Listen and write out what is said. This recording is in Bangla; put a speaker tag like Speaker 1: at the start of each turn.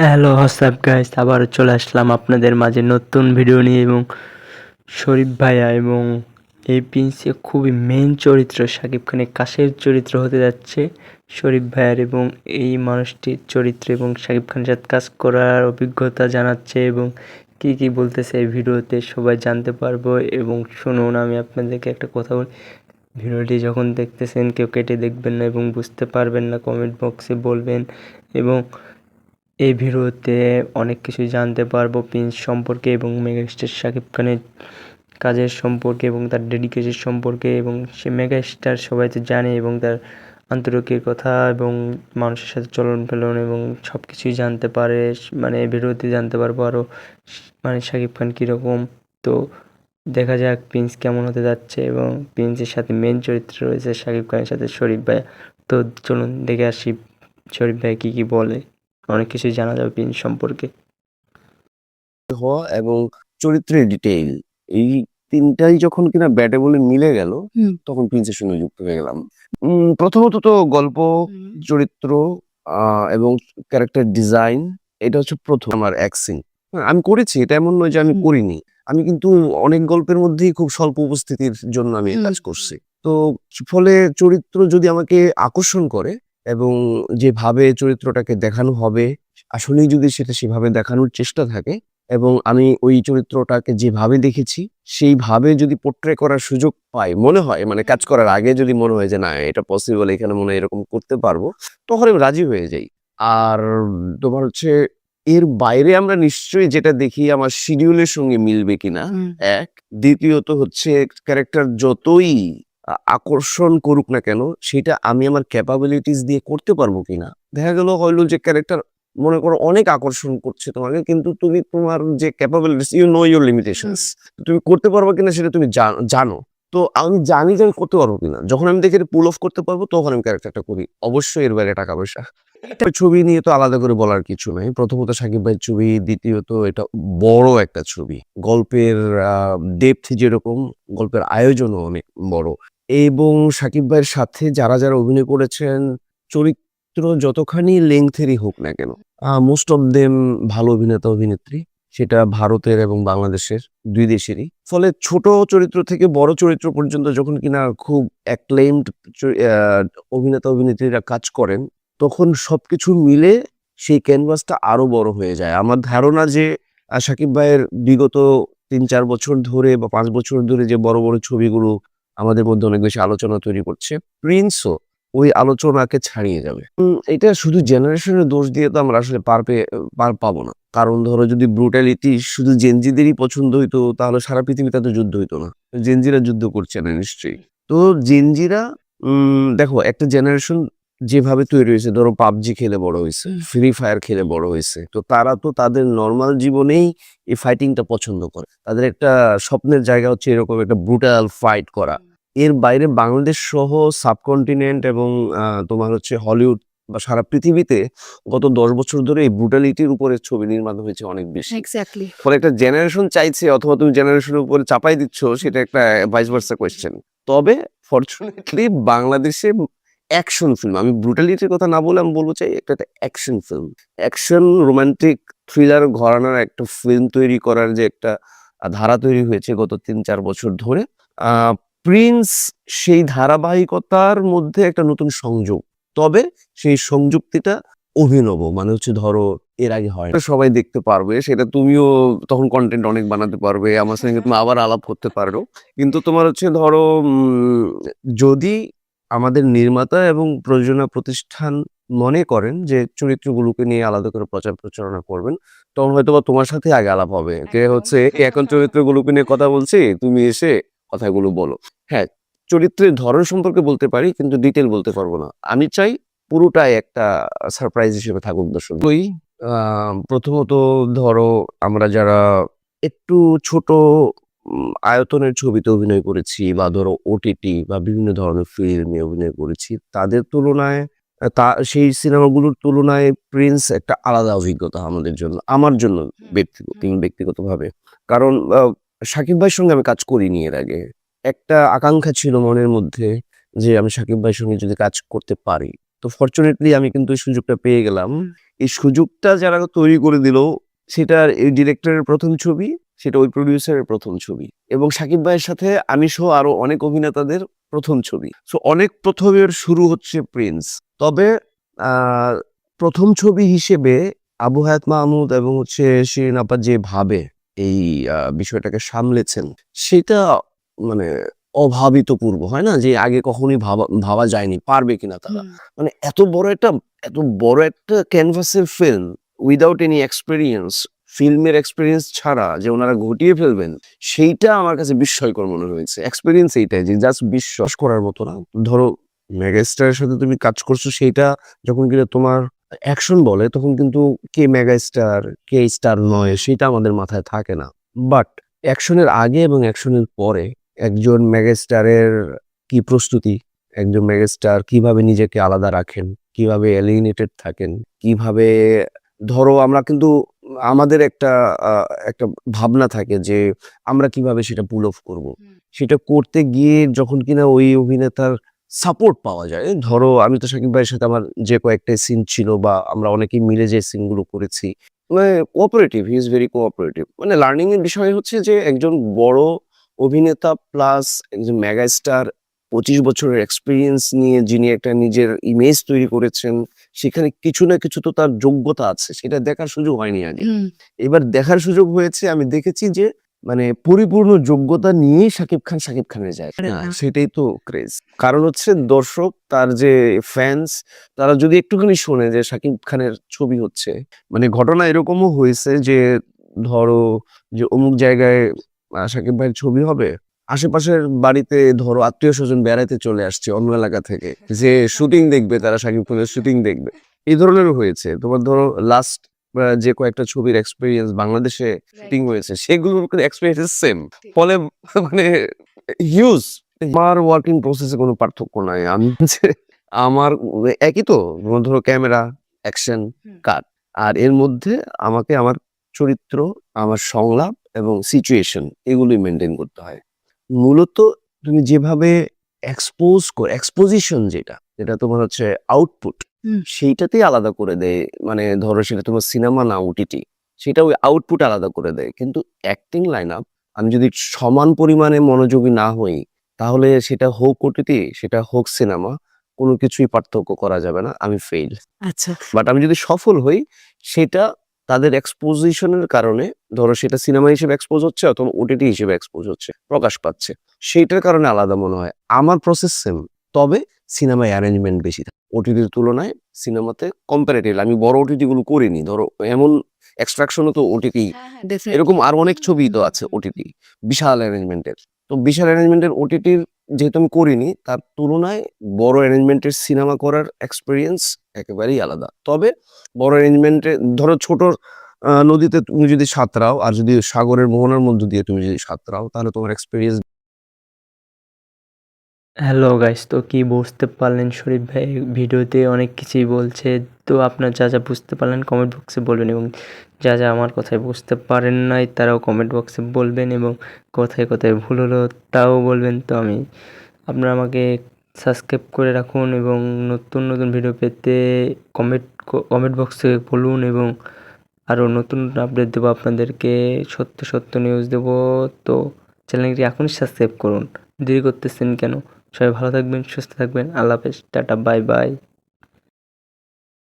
Speaker 1: হ্যালো হোয়াটসঅ্যাপ গাইস, আবারও চলে আসলাম আপনাদের মাঝে নতুন ভিডিও নিয়ে। এবং শরীফ ভাইয়া এবং এই প্রিন্সে খুবই মেইন চরিত্র, শাকিব খানের কাছের চরিত্র হতে যাচ্ছে শরীফ ভাইয়ার। এবং এই মানুষটির চরিত্র এবং শাকিব খানের সাথে কাজ করার অভিজ্ঞতা জানাচ্ছে এবং কী কী বলতেছে এই ভিডিওতে সবাই জানতে পারবো। এবং শুনুন, আমি আপনাদেরকে একটা কথা বলি, ভিডিওটি যখন দেখতেছেন কেউ কেটে দেখবেন না এবং বুঝতে পারবেন না কমেন্ট বক্সে বলবেন। এবং এই ভিডিওতে অনেক কিছু জানতে পারবো প্রিন্স সম্পর্কে এবং মেগাস্টার শাকিব খানের কাজের সম্পর্কে এবং তার ডেডিকেশন সম্পর্কে। এবং সে মেগাস্টার সবাই তো জানে, এবং তার আন্তরিকের কথা এবং মানুষের সাথে চলন ফেলন এবং সব কিছুই জানতে পারে। মানে এই ভিডিওতে জানতে পারবো আরও মানে শাকিব খান কীরকম। তো দেখা যাক প্রিন্স কেমন হতে যাচ্ছে। এবং প্রিন্সের সাথে মেন চরিত্রে রয়েছে শাকিব খানের সাথে শরীফ ভাইয়া। তো চলুন দেখে আসি শরীফ ভাই কী কী বলে, অনেক কিছুই জানা যাবে প্রিন্স সম্পর্কে।
Speaker 2: হওয়া এবং চরিত্রের ডিটেইল, এই তিনটাই যখন কিনা ব্যাটে বলে মিলে গেল তখন প্রিন্সের সঙ্গে যুক্ত হয়ে গেলাম। প্রথমত তো গল্প, চরিত্র এবং ক্যারেক্টার ডিজাইন, এটা হচ্ছে প্রথম আমার অ্যাক্সিং। আমি করেছি, এটা এমন নয় যে আমি করিনি। আমি কিন্তু অনেক গল্পের মধ্যেই খুব স্বল্প উপস্থিতির জন্য আমি কাজ করছি। তো ফলে চরিত্র যদি আমাকে আকর্ষণ করে এবং যেভাবে চরিত্রটাকে দেখানো হবে আসলেই যদি সেটা সেভাবে দেখানোর চেষ্টা থাকে এবং আমি ওই চরিত্রটাকে যেভাবে দেখেছি সেইভাবে যদি পোর্ট্রে করার সুযোগ পাই, মনে হয় মানে কাজ করার আগে যদি মনে হয় যে না এটা পসিবল, এখানে মনে হয় এরকম করতে পারবো, তখন আমি রাজি হয়ে যাই। আর তোমার হচ্ছে এর বাইরে আমরা নিশ্চয়ই যেটা দেখি আমার শিডিউলের সঙ্গে মিলবে কিনা, এক। দ্বিতীয়ত হচ্ছে ক্যারেক্টার যতই আকর্ষণ করুক না কেন সেটা আমি আমার ক্যাপাবিলিটিস দিয়ে করতে পারবো কিনা। দেখা গেল হইলো যে ক্যারেক্টার মনে করো অনেক আকর্ষণ করছে তোমাকে, কিন্তু তুমি তোমার যে capabilities, you know your limitations, তুমি করতে পারবো কিনা সেটা তুমি জানো। তো আমি জানি যে আমি করতে পারবো কিনা, যখন আমি দেখি পুল অফ করতে পারবো তখন আমি ক্যারেক্টারটা করি। অবশ্যই এর বাইরে টাকা পয়সা। ছবি নিয়ে তো আলাদা করে বলার কিছু নাই। প্রথমত সাকিব ভাইয়ের ছবি, দ্বিতীয়ত এটা বড় একটা ছবি, গল্পের ডেপথ যেরকম, গল্পের আয়োজনও অনেক বড়। এবং সাকিব ভাইয়ের সাথে যারা যারা অভিনয় করেছেন, চরিত্র যতখানি লেংথেরই হোক না কেন, মোস্ট অফ দেম ভালো অভিনেতা অভিনেত্রী, সেটা ভারতের এবং বাংলাদেশের দুই দেশেরই। ফলে ছোট চরিত্র থেকে বড় চরিত্র পর্যন্ত যখন কিনা খুব অ্যাক্লেইমড অভিনেতা অভিনেত্রীরা কাজ করেন, তখন সবকিছু মিলে সেই ক্যানভাসটা আরো বড় হয়ে যায়। আমার ধারণা যে সাকিব ভাইয়ের বিগত ৩-৪ বছর ধরে বা ৫ বছর ধরে যে বড় বড় ছবিগুলো আমাদের মধ্যে অনেক বেশি আলোচনা তৈরি করছে, প্রিন্সও ওই আলোচনাকে ছাড়িয়ে যাবে। এটা শুধু জেনারেশনের দোষ দিয়ে তো আমরা আসলে পার পাবো না। কারণ ধরো যদি ব্রুটালিটি শুধু জেনজিদেরই পছন্দ হইতো তাহলে সারা পৃথিবীতে তো যুদ্ধ হইতো না। জেনজিরা যুদ্ধ করছে না নিশ্চয়ই। তো জেনজিরা দেখো একটা জেনারেশন যেভাবে তৈরি হয়েছে, ধরো পাবজি খেলে বড় হয়েছে, ফ্রি ফায়ার খেলে বড় হয়েছে, তো তারা তো তাদের নর্মাল জীবনেই এই ফাইটিংটা পছন্দ করে। তাদের একটা স্বপ্নের জায়গা হচ্ছে এরকম একটা ব্রুটাল ফাইট করা। এর বাইরে বাংলাদেশ সহ সাবকন্টিনেন্ট এবং তোমার হচ্ছে হলিউড বা সারা পৃথিবীতে গত ১০ বছর ধরে এই ব্রুটালিটির উপরে ছবি নির্মাণ হয়েছে অনেক বেশি।
Speaker 3: এক্স্যাক্টলি।
Speaker 2: ফলে একটা জেনারেশন চাইছে, অথবা তুমি জেনারেশনের উপরে চাপাই দিচ্ছ, সেটা একটা ভাইস ভার্সা কোয়েশ্চেন। তবে ফরচুনেটলি বাংলাদেশে অ্যাকশন ফিল্ম, আমি ব্রুটালিটির কথা না বলে আমি বলবো চাই একটা action film, action romantic thriller ঘরানার একটা ফিল্ম তৈরি করার যে একটা ধারা তৈরি হয়েছে গত ৩-৪ বছর ধরে, প্রিন্স সেই ধারাবাহিকতার মধ্যে একটা নতুন সংযোগ। তবে সেই সংযুক্তিটা অভিনব, মানে হচ্ছে ধরো এর আগে হয় সবাই দেখতে পারবে, সেটা তুমিও তখন কন্টেন্ট অনেক বানাতে পারবে, আমার সঙ্গে তুমি আবার আলাপ করতে পারো। কিন্তু তোমার হচ্ছে ধরো যদি আমাদের নির্মাতা এবং প্রযোজনা প্রতিষ্ঠান মনে করেন যে চরিত্রগুলোকে নিয়ে আলাদা করে প্রচার প্রচারণা করবেন, তখন হয়তো বা তোমার সাথে আগে আলাপ হবে, যে হচ্ছে এখন চরিত্রগুলোকে নিয়ে কথা বলছি, তুমি এসে কথাগুলো বলো। হ্যাঁ, চরিত্রের ধরন সম্পর্কে বলতে পারি কিন্তু ডিটেল বলতে পারবো না। আমি চাই পুরোটাই একটা সারপ্রাইজ হিসেবে থাকুক দর্শক। ওই প্রথমত ধরো আমরা যারা একটু ছোট আয়তনের ছবিতে অভিনয় করেছি বা ধরো ওটিটি বা বিভিন্ন ধরনের ফিল্মে অভিনয় করেছি, তাদের তুলনায় সেই সিনেমাগুলোর তুলনায় প্রিন্স একটা আলাদা অভিজ্ঞতা আমাদের জন্য, আমার জন্য ব্যক্তিগতভাবে। কারণ সাকিব ভাইয়ের সঙ্গে আমি কাজ করিনি এর আগে। একটা আকাঙ্ক্ষা ছিল মনের মধ্যে যে আমি সাকিব ভাইয়ের সঙ্গে যদি কাজ করতে পারি, তো ফরচুনেটলি আমি কিন্তু এই সুযোগটা পেয়ে গেলাম। এই সুযোগটা যারা তৈরি করে দিল, সেটা এই ডিরেক্টরের প্রথম ছবি, সেটা ওই প্রোডিউসারের প্রথম ছবি এবং শাকিব ভাইয়ের সাথে আমি সহ আরো অনেক অভিনেতাদের প্রথম ছবি। সো অনেক প্রথমের শুরু হচ্ছে প্রিন্স। তবে আহ, প্রথম ছবি হিসেবে আবু হায়াত মাহমুদ এবং শিরিন আপা যেভাবে এই বিষয়টাকে সামলেছেন, সেটা মানে অভাবিতপূর্ব, হয় না যে আগে কখনোই ভাবা ভাবা যায়নি পারবে কিনা তারা। মানে এত বড় একটা ক্যানভাসের ফিল্ম উইদাউট এনি এক্সপেরিয়েন্স, ফিল্মের এক্সপেরিয়েন্স ছাড়া যে ওনারা ঘটিয়ে ফেলবেন, সেইটা আমার কাছে বিস্ময়কর মনে হয়েছে। এক্সপেরিয়েন্স এইটাই যে জাস্ট বিশ্বাস করার মতো না। ধরো মেগাস্টারের সাথে তুমি কাজ করছো, সেইটা যখন কিনা তোমার অ্যাকশন বলে, তখন কিন্তু কে মেগাস্টার কে স্টার নয় সেটা আমাদের মাথায় থাকে না। বাট অ্যাকশনের আগে এবং অ্যাকশনের পরে একজন মেগাস্টারের কি প্রস্তুতি, একজন মেগাস্টার কিভাবে নিজেকে আলাদা রাখেন, কিভাবে এলিয়েনেটেড থাকেন, কিভাবে ধরো আমরা কিন্তু আমাদের একটা ভাবনা থাকে যে আমরা কিভাবে সেটা পুল অফ করব। সেটা করতে গিয়ে যখন কিনা ওই অভিনেতার সাপোর্ট পাওয়া যায়, ধরো আমি তো শাকিব ভাইয়ের সাথে আমার যে কয়েকটা সিন ছিল বা আমরা অনেকেই মিলে যে সিনগুলো করেছি, মানে cooperative, he is very cooperative. মানে লার্নিং এর বিষয় হচ্ছে যে একজন বড় অভিনেতা প্লাস একজন মেগাস্টার 25 বছরের এক্সপিরিয়েন্স নিয়ে যিনি একটা নিজের ইমেজ তৈরি করেছেন, সেখানে কিছু না কিছু তো তার যোগ্যতা আছে, সেটা দেখার সুযোগ হয়নি আগে। এবার দেখার সুযোগ হয়েছে, আমি দেখেছি যে মানে পরিপূর্ণ যোগ্যতা নিয়েই শাকিব খানের জায়গা। সেটাই তো ক্রেজ। কারণ হচ্ছে দর্শক, তার যে ফ্যান্স, তারা যদি একটুখানি শোনে যে শাকিব খানের ছবি হচ্ছে, মানে ঘটনা এরকমও হয়েছে যে ধরো যে অমুক জায়গায় শাকিব ভাইয়ের ছবি হবে, আশেপাশের বাড়িতে ধরো আত্মীয় স্বজন বেড়াইতে চলে আসছে অন্য এলাকা থেকে, যে শুটিং দেখবে, তারা শাকিব খানের শুটিং দেখবে। এই ধরনেরও হয়েছে। তোমার ধরো লাস্ট যে কয়েকটা ছবির এক্সপিরিয়েন্স বাংলাদেশে শুটিং হয়েছে, সেগুলোর এক্সপিরিয়েন্স সেম। ফলে মানে হিউজ। আমার ওয়ার্কিং প্রসেসে কোনো পার্থক্য নাই। আমি হচ্ছে আমার একই তো, ধরো ক্যামেরা, অ্যাকশন, কাট, আর এর মধ্যে আমাকে আমার চরিত্র, আমার সংলাপ এবং সিচুয়েশন, এগুলোই মেনটেন করতে হয়। মূলত তুমি যেভাবে এক্সপোজিশন, যেটা তোমার হচ্ছে আউটপুট, সেইটাতেই আলাদা করে দেয়। মানে ধরো সেটা তোমার সিনেমা না ওটিটি, সেটা ওই আউটপুট আলাদা করে দেয়। কিন্তু অ্যাক্টিং লাইন আপ, আমি যদি সমান পরিমাণে মনোযোগী না হই, তাহলে সেটা হোক ওটিটি, সেটা হোক সিনেমা, কোনো কিছুই পার্থক্য করা যাবে না, আমি ফেইল।
Speaker 3: আচ্ছা।
Speaker 2: বাট আমি যদি সফল হই, সেটা তাদের এক্সপোজিশনের কারণে, ধরো সেটা সিনেমা হিসেবে এক্সপোজ হচ্ছে অথবা ওটিটি হিসেবে এক্সপোজ হচ্ছে, প্রকাশ পাচ্ছে, সেইটার কারণে আলাদা মনে হয়। আমার প্রসেস সেম, তবে সিনেমায় অ্যারেঞ্জমেন্ট বেশি থাকে ওটিটির তুলনায়। সিনেমাতে কম্পারেটিভ, আমি বড় ওটিটি গুলো করিনি, ধরো এমন এক্সট্রাকশনও তো ওটিটি, এরকম আর অনেক ছবি তো আছে ওটিটি বিশাল অ্যারেঞ্জমেন্টের। তো বিশাল অ্যারেঞ্জমেন্টের ওটিটির যেহেতু আমি করিনি, তার তুলনায় বড় অ্যারেঞ্জমেন্টের সিনেমা করার এক্সপিরিয়েন্স একেবারেই আলাদা। তবে বড় অ্যারেঞ্জমেন্টে ধরো ছোট নদীতে তুমি যদি সাঁতরাও, আর যদি সাগরের মোহনার মধ্য দিয়ে তুমি যদি সাঁতরাও, তাহলে তোমার এক্সপিরিয়েন্স।
Speaker 1: হ্যালো গাইস, তো কি বুঝতে পারলেন? শরীফ ভাই ভিডিওতে অনেক কিছুই বলছে। তো আপনার যা যা বুঝতে পারলেন কমেন্ট বক্সে বলবেন, এবং যা যা আমার কথায় বুঝতে পারেন নাই তারাও কমেন্ট বক্সে বলবেন, এবং কোথায় কোথায় ভুল হলো তাও বলবেন। তো আপনারা আমাকে সাবস্ক্রাইব করে রাখুন, এবং নতুন নতুন ভিডিও পেতে কমেন্ট বক্সে বলুন, এবং আরও নতুন আপডেট দেবো আপনাদেরকে, সত্য সত্য নিউজ দেবো। তো চ্যানেলটি এখনই সাবস্ক্রাইব করুন, দেরি করতেছেন কেন? সবাই ভালো থাকবেন, সুস্থ থাকবেন। আল্লাহ হাফেজ, টাটা, বাই বাই।